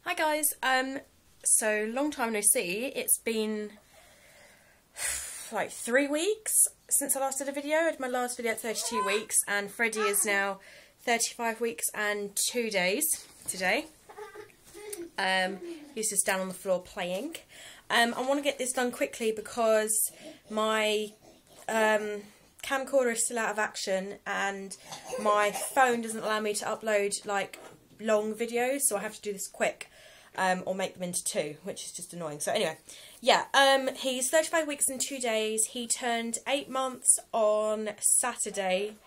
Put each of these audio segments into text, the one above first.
Hi guys, so long time no see. It's been like 3 weeks since I last did a video. I had my last video at 32 weeks and Freddie is now 35 weeks and 2 days today. He's just down on the floor playing. I want to get this done quickly because my camcorder is still out of action and my phone doesn't allow me to upload like long videos, so I have to do this quick. Or make them into 2, which is just annoying. So anyway, yeah, he's 35 weeks and 2 days. He turned 8 months on Saturday,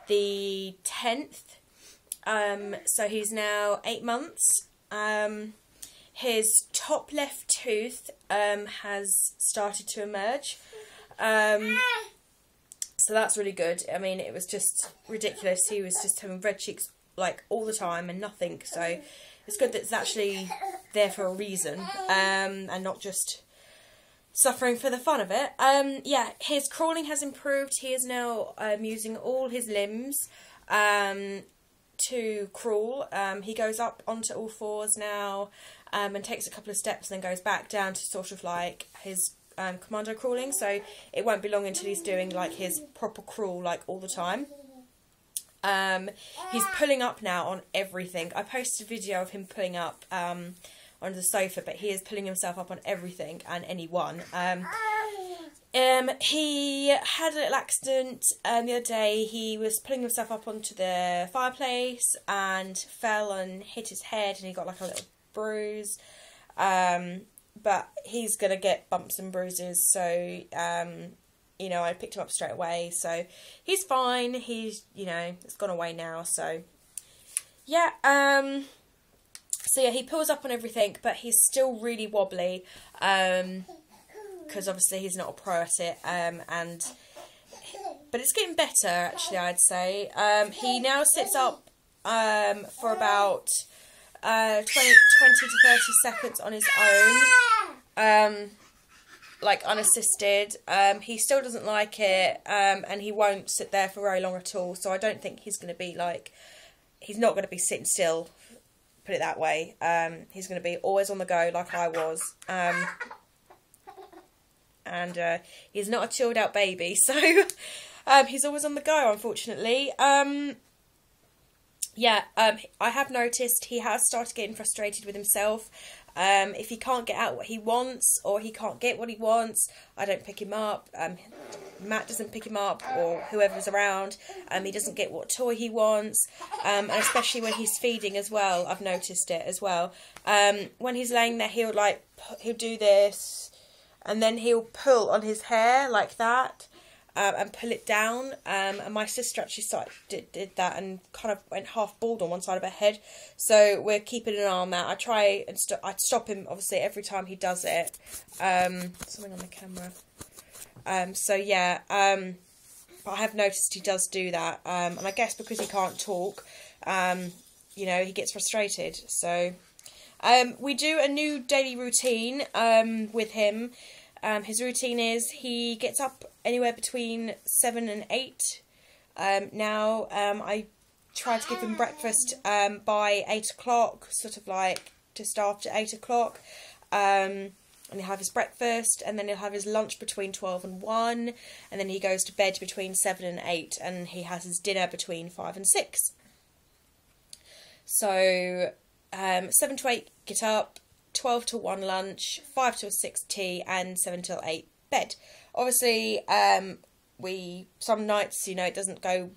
the 10th. So he's now 8 months. His top left tooth has started to emerge. So that's really good. I mean, it was just ridiculous. He was just having red cheeks like all the time and nothing. So it's good that it's actually there for a reason, and not just suffering for the fun of it. Yeah, his crawling has improved. He is now using all his limbs to crawl. He goes up onto all fours now and takes a couple of steps and then goes back down to sort of like his commando crawling. So it won't be long until he's doing like his proper crawl like all the time. He's pulling up now on everything. I posted a video of him pulling up on the sofa, but he is pulling himself up on everything and anyone. He had a little accident the other day. He was pulling himself up onto the fireplace and fell and hit his head and he got like a little bruise. But he's going to get bumps and bruises, so you know, I picked him up straight away, so he's fine. He's, you know, it's gone away now, so yeah. So yeah, he pulls up on everything, but he's still really wobbly, because obviously he's not a pro at it, but it's getting better, actually, I'd say. He now sits up for about 20 to 30 seconds on his own. Like unassisted. He still doesn't like it, and he won't sit there for very long at all, so I don't think he's going to be like, he's not going to be sitting still, put it that way. He's going to be always on the go like I was, and he's not a chilled out baby, so he's always on the go, unfortunately. Yeah, I have noticed he has started getting frustrated with himself. If he can't get out what he wants, or he can't get what he wants, I don't pick him up. Matt doesn't pick him up, or whoever's around. He doesn't get what toy he wants, and especially when he's feeding as well. I've noticed it as well. When he's laying there, he'll do this, and then he'll pull on his hair like that. And pull it down, and my sister actually did that and kind of went half bald on one side of her head, so we're keeping an eye on that. I try and I'd stop him obviously every time he does it. Something on the camera. So yeah, but I have noticed he does do that, and I guess because he can't talk, you know, he gets frustrated. So we do a new daily routine with him. His routine is he gets up anywhere between 7 and 8. Now, I try to give him breakfast by 8 o'clock, sort of like just after 8 o'clock. And he'll have his breakfast, and then he'll have his lunch between 12 and 1, and then he goes to bed between 7 and 8, and he has his dinner between 5 and 6. So, 7 to 8, get up. 12 to 1 lunch, 5 to 6 tea, and 7 till 8 bed. Obviously, some nights, you know, it doesn't go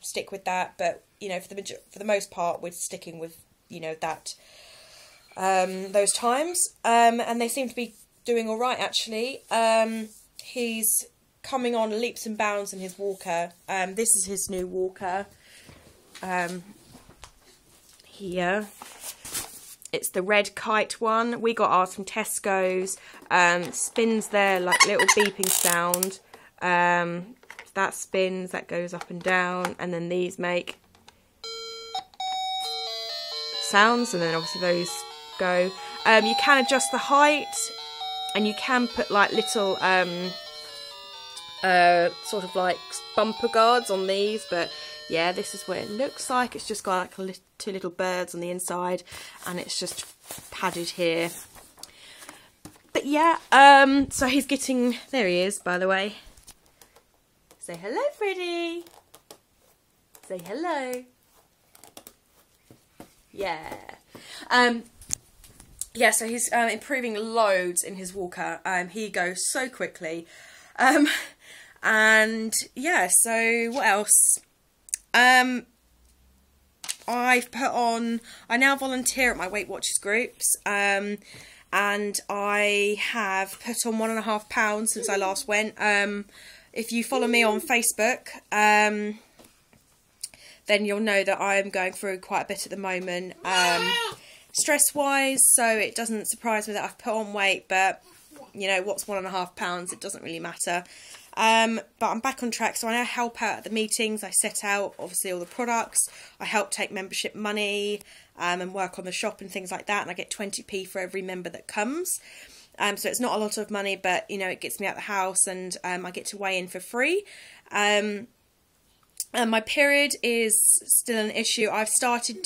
stick with that, but you know, for the most part, we're sticking with, you know, that those times, and they seem to be doing all right, actually. He's coming on leaps and bounds in his walker. This is his new walker. Here. It's the red kite one. We got ours from Tesco's. Spins there like little beeping sound. That spins, that goes up and down, and then these make sounds, and then obviously those go. You can adjust the height, and you can put like little sort of like bumper guards on these, but yeah, this is what it looks like. It's just got like two little birds on the inside, and it's just padded here. But yeah, so he's getting, there he is, by the way. Say hello, Freddie. Say hello. Yeah. Yeah, so he's improving loads in his walker. He goes so quickly. And yeah, so what else? I now volunteer at my Weight Watchers groups, and I have put on 1.5 pounds since I last went. If you follow me on Facebook, then you'll know that I am going through quite a bit at the moment, stress-wise, so it doesn't surprise me that I've put on weight, but, you know, what's 1.5 pounds? It doesn't really matter. But I'm back on track, so I now help out at the meetings. I set out, obviously, all the products. I help take membership money and work on the shop and things like that, and I get 20p for every member that comes. So it's not a lot of money, but, you know, it gets me out the house, and I get to weigh in for free. And my period is still an issue. I've started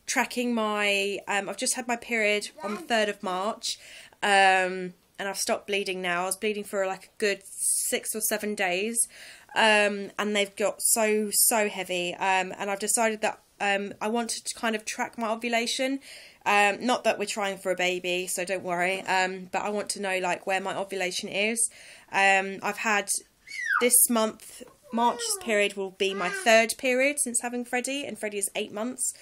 tracking my, I've just had my period on the 3rd of March, and I've stopped bleeding now. I was bleeding for like a good 6 or 7 days, and they've got so heavy, and I've decided that I want to kind of track my ovulation. Not that we're trying for a baby, so don't worry, but I want to know like where my ovulation is. I've had this month, March's period will be my 3rd period since having Freddie, and Freddie is 8 months.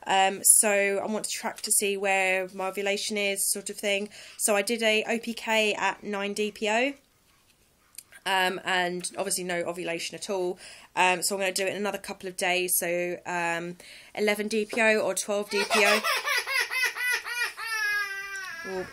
So I want to track to see where my ovulation is, sort of thing. So I did a OPK at 9 DPO, and obviously no ovulation at all. So I'm going to do it in another couple of days. So 11 DPO or 12 DPO. Well,